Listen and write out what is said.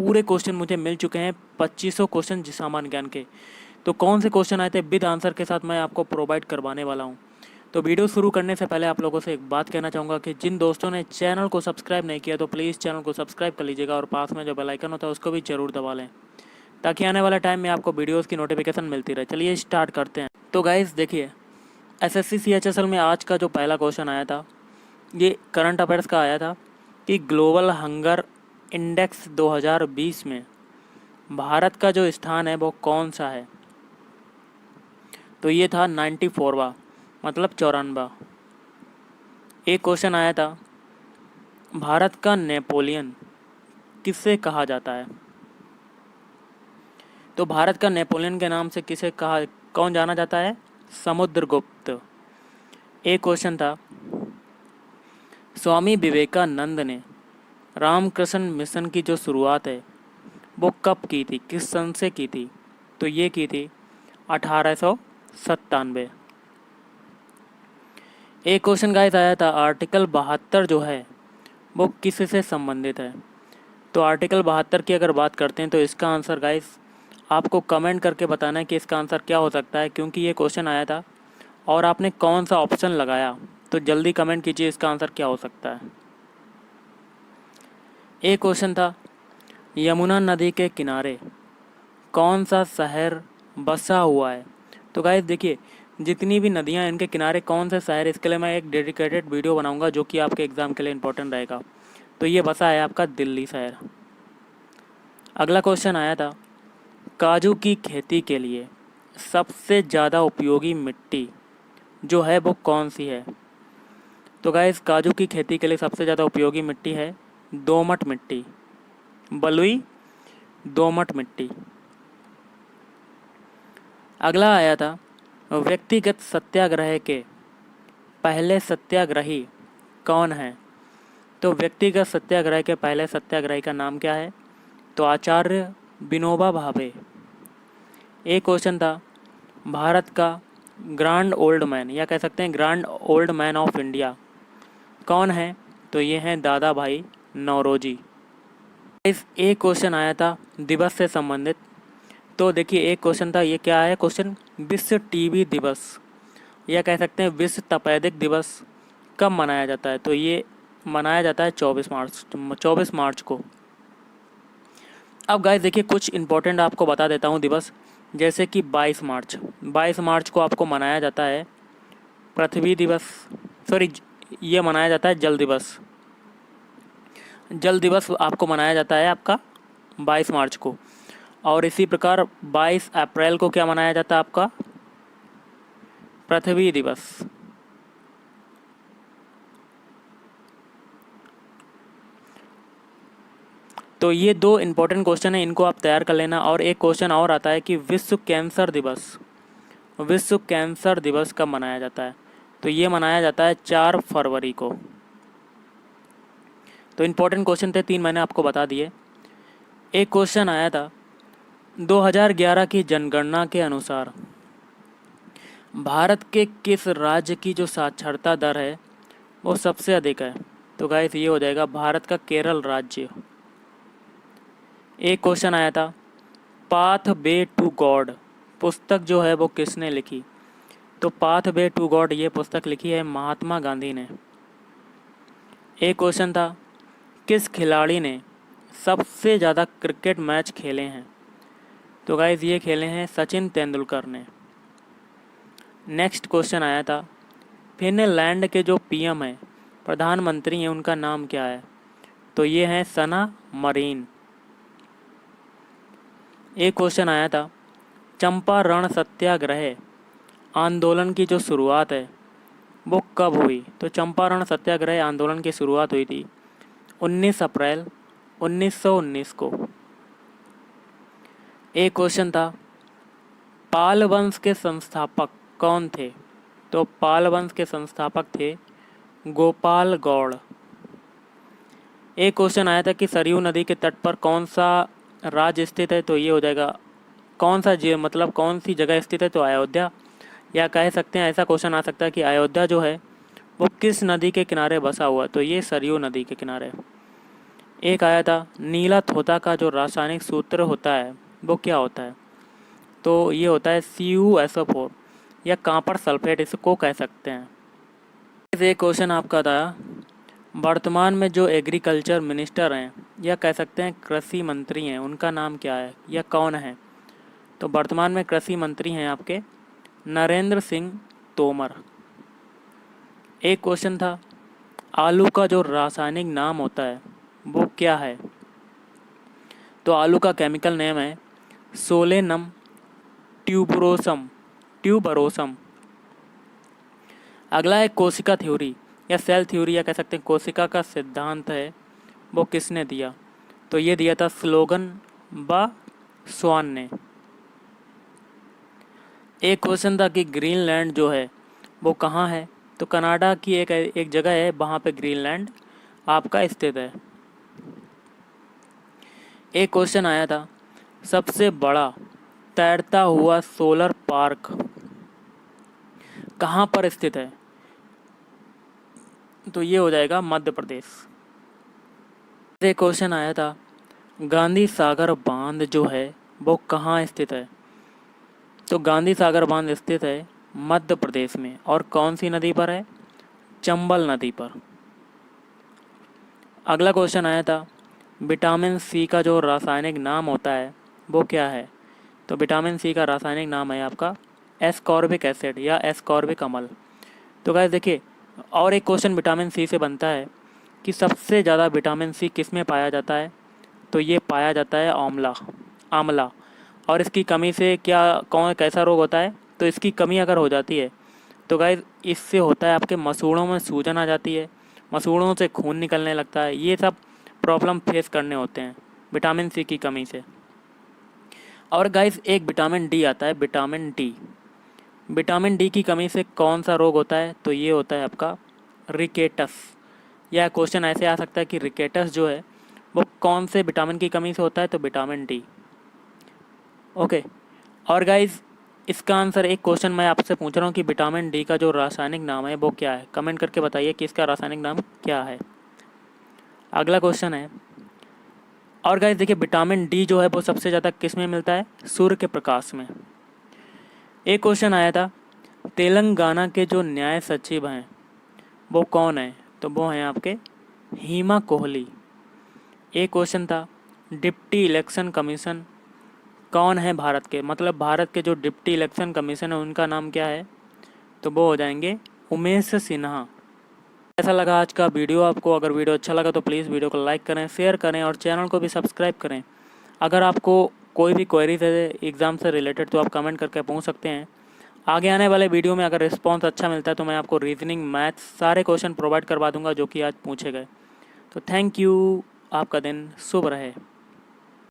पूरे क्वेश्चन मुझे मिल चुके हैं, 2500 क्वेश्चन सामान्य ज्ञान के। तो कौन से क्वेश्चन आए थे विद आंसर के साथ मैं आपको प्रोवाइड करवाने वाला हूँ। तो वीडियो शुरू करने से पहले आप लोगों से एक बात कहना चाहूँगा कि जिन दोस्तों ने चैनल को सब्सक्राइब नहीं किया तो प्लीज़ चैनल को सब्सक्राइब कर लीजिएगा और पास में जो बेल आइकन होता है उसको भी ज़रूर दबा लें, ताकि आने वाले टाइम में आपको वीडियोज़ की नोटिफिकेशन मिलती रहे। चलिए स्टार्ट करते हैं। तो गाइस देखिए, SSC CHSL में आज का जो पहला क्वेश्चन आया था, ये करंट अफेयर्स का आया था कि ग्लोबल हंगर इंडेक्स 2020 में भारत का जो स्थान है वो कौन सा है। तो ये था 94वां, मतलब 94वां। एक क्वेश्चन आया था, भारत का नेपोलियन किससे कहा जाता है। तो भारत का नेपोलियन के नाम से किसे कौन जाना जाता है, समुद्रगुप्त। एक क्वेश्चन था, स्वामी विवेकानंद ने रामकृष्ण मिशन की जो शुरुआत है वो कब की थी, किस सन से की थी। तो ये की थी 1897। एक क्वेश्चन गाइस आया था, आर्टिकल 72 जो है वो किससे संबंधित है। तो आर्टिकल 72 की अगर बात करते हैं तो इसका आंसर गाइस आपको कमेंट करके बताना है कि इसका आंसर क्या हो सकता है, क्योंकि ये क्वेश्चन आया था और आपने कौन सा ऑप्शन लगाया। तो जल्दी कमेंट कीजिए इसका आंसर क्या हो सकता है। एक क्वेश्चन था, यमुना नदी के किनारे कौन सा शहर बसा हुआ है। तो गाइस देखिए, जितनी भी नदियां हैं इनके किनारे कौन सा शहर, इसके लिए मैं एक डेडिकेटेड वीडियो बनाऊंगा जो कि आपके एग्ज़ाम के लिए इम्पोर्टेंट रहेगा। तो ये बसा है आपका दिल्ली शहर। अगला क्वेश्चन आया था, काजू की खेती के लिए सबसे ज़्यादा उपयोगी मिट्टी जो है वो कौन सी है। तो गाइस काजू की खेती के लिए सबसे ज़्यादा उपयोगी मिट्टी है दोमट मिट्टी, बलुई दोमट मिट्टी। अगला आया था, व्यक्तिगत सत्याग्रह के पहले सत्याग्रही कौन है। तो व्यक्तिगत सत्याग्रह के पहले सत्याग्रही का नाम क्या है। तो आचार्य विनोबा भावे। एक क्वेश्चन था, भारत का ग्रांड ओल्ड मैन या कह सकते हैं grand old man of India कौन है। तो ये हैं दादा भाई नौरोजी। इस एक क्वेश्चन आया था दिवस से संबंधित। तो देखिए एक क्वेश्चन था, ये क्या है क्वेश्चन, विश्व टीबी दिवस या कह सकते हैं विश्व तपेदिक दिवस कब मनाया जाता है। तो ये मनाया जाता है 24 मार्च को। अब गाइस देखिए कुछ इंपॉर्टेंट आपको बता देता हूँ दिवस, जैसे कि 22 मार्च को आपको मनाया जाता है पृथ्वी दिवस, सॉरी ये मनाया जाता है जल दिवस। जल दिवस आपको मनाया जाता है आपका 22 मार्च को। और इसी प्रकार 22 अप्रैल को क्या मनाया जाता है आपका, पृथ्वी दिवस। तो ये दो इम्पोर्टेंट क्वेश्चन है, इनको आप तैयार कर लेना। और एक क्वेश्चन और आता है कि विश्व कैंसर दिवस कब मनाया जाता है। तो ये मनाया जाता है 4 फरवरी को। तो इम्पोर्टेंट क्वेश्चन थे 3, मैंने आपको बता दिए। एक क्वेश्चन आया था, 2011 की जनगणना के अनुसार भारत के किस राज्य की जो साक्षरता दर है वो सबसे अधिक है। तो गाइस ये हो जाएगा भारत का केरल राज्य। एक क्वेश्चन आया था, पाथ वे टू गॉड पुस्तक जो है वो किसने लिखी। तो पाथ वे टू गॉड ये पुस्तक लिखी है महात्मा गांधी ने। एक क्वेश्चन था, किस खिलाड़ी ने सबसे ज़्यादा क्रिकेट मैच खेले हैं। तो गाइस ये खेले हैं सचिन तेंदुलकर ने। नेक्स्ट क्वेश्चन आया था, फिनलैंड के जो पीएम हैं, प्रधानमंत्री हैं, उनका नाम क्या है। तो ये हैं सना मरीन। एक क्वेश्चन आया था, चंपारण सत्याग्रह आंदोलन की जो शुरुआत है वो कब हुई। तो चंपारण सत्याग्रह आंदोलन की शुरुआत हुई थी 19 अप्रैल 1919 को। एक क्वेश्चन था, पाल वंश के संस्थापक कौन थे। तो पाल वंश के संस्थापक थे गोपाल गौड़। एक क्वेश्चन आया था कि सरयू नदी के तट पर कौन सा राज्य स्थित है। तो ये हो जाएगा कौन सा मतलब कौन सी जगह स्थित है। तो अयोध्या, या कह सकते हैं ऐसा क्वेश्चन आ सकता है कि अयोध्या जो है वो किस नदी के किनारे बसा हुआ। तो ये सरयू नदी के किनारे। एक आया था नीला थोथा का जो रासायनिक सूत्र होता है वो क्या होता है? तो ये होता है CuSO4 या कॉपर सल्फेट इसको कह सकते हैं। एक क्वेश्चन आपका था, वर्तमान में जो एग्रीकल्चर मिनिस्टर हैं या कह सकते हैं कृषि मंत्री हैं उनका नाम क्या है या कौन है? तो वर्तमान में कृषि मंत्री हैं आपके नरेंद्र सिंह तोमर। एक क्वेश्चन था, आलू का जो रासायनिक नाम होता है वो क्या है? तो आलू का केमिकल नेम है सोलेनम ट्यूबरोसम। अगला है कोशिका थ्योरी या सेल थ्योरी या कह सकते हैं कोशिका का सिद्धांत है वो किसने दिया? तो ये दिया था स्लोगन व स्वान ने। एक क्वेश्चन था कि ग्रीनलैंड जो है वो कहाँ है? तो कनाडा की एक जगह है वहाँ पे ग्रीनलैंड आपका स्थित है। एक क्वेश्चन आया था, सबसे बड़ा तैरता हुआ सोलर पार्क कहाँ पर स्थित है? तो ये हो जाएगा मध्य प्रदेश। एक क्वेश्चन आया था, गांधी सागर बांध जो है वो कहाँ स्थित है? तो गांधी सागर बांध स्थित है मध्य प्रदेश में, और कौन सी नदी पर है? चंबल नदी पर। अगला क्वेश्चन आया था, विटामिन सी का जो रासायनिक नाम होता है वो क्या है? तो विटामिन सी का रासायनिक नाम है आपका एस्कॉर्बिक एसिड या एस्कॉर्बिक अम्ल। तो गाइस देखिए, और एक क्वेश्चन विटामिन सी से बनता है कि सबसे ज़्यादा विटामिन सी किस में पाया जाता है? तो ये पाया जाता है आंवला। और इसकी कमी से कौन कैसा रोग होता है? तो इसकी कमी अगर हो जाती है तो गाइस इससे होता है आपके मसूड़ों में सूजन आ जाती है, मसूड़ों से खून निकलने लगता है, ये सब प्रॉब्लम फेस करने होते हैं विटामिन सी की कमी से। और गाइस एक विटामिन डी आता है, विटामिन डी की कमी से कौन सा रोग होता है? तो ये होता है आपका रिकेटस। यह क्वेश्चन ऐसे आ सकता है कि रिकेटस जो है वो कौन से विटामिन की कमी से होता है? तो विटामिन डी। ओके। और गाइस इसका आंसर, एक क्वेश्चन मैं आपसे पूछ रहा हूँ कि विटामिन डी का जो रासायनिक नाम है वो क्या है? कमेंट करके बताइए कि इसका रासायनिक नाम क्या है। अगला क्वेश्चन है, और गाइस देखिए विटामिन डी जो है वो सबसे ज़्यादा किस में मिलता है? सूर्य के प्रकाश में। एक क्वेश्चन आया था, तेलंगाना के जो न्याय सचिव हैं वो कौन है? तो वो हैं आपके हेमा कोहली। एक क्वेश्चन था, डिप्टी इलेक्शन कमीशन कौन है भारत के? मतलब भारत के जो डिप्टी इलेक्शन कमीशन है उनका नाम क्या है? तो वो हो जाएंगे उमेश सिन्हा। ऐसा लगा आज का वीडियो आपको? अगर वीडियो अच्छा लगा तो प्लीज़ वीडियो को लाइक करें, शेयर करें और चैनल को भी सब्सक्राइब करें। अगर आपको कोई भी क्वेरीज है एग्ज़ाम से रिलेटेड तो आप कमेंट करके पूछ सकते हैं। आगे आने वाले वीडियो में अगर रिस्पॉन्स अच्छा मिलता है तो मैं आपको रीजनिंग, मैथ्स सारे क्वेश्चन प्रोवाइड करवा दूंगा जो कि आज पूछे गए। तो थैंक यू, आपका दिन शुभ रहे।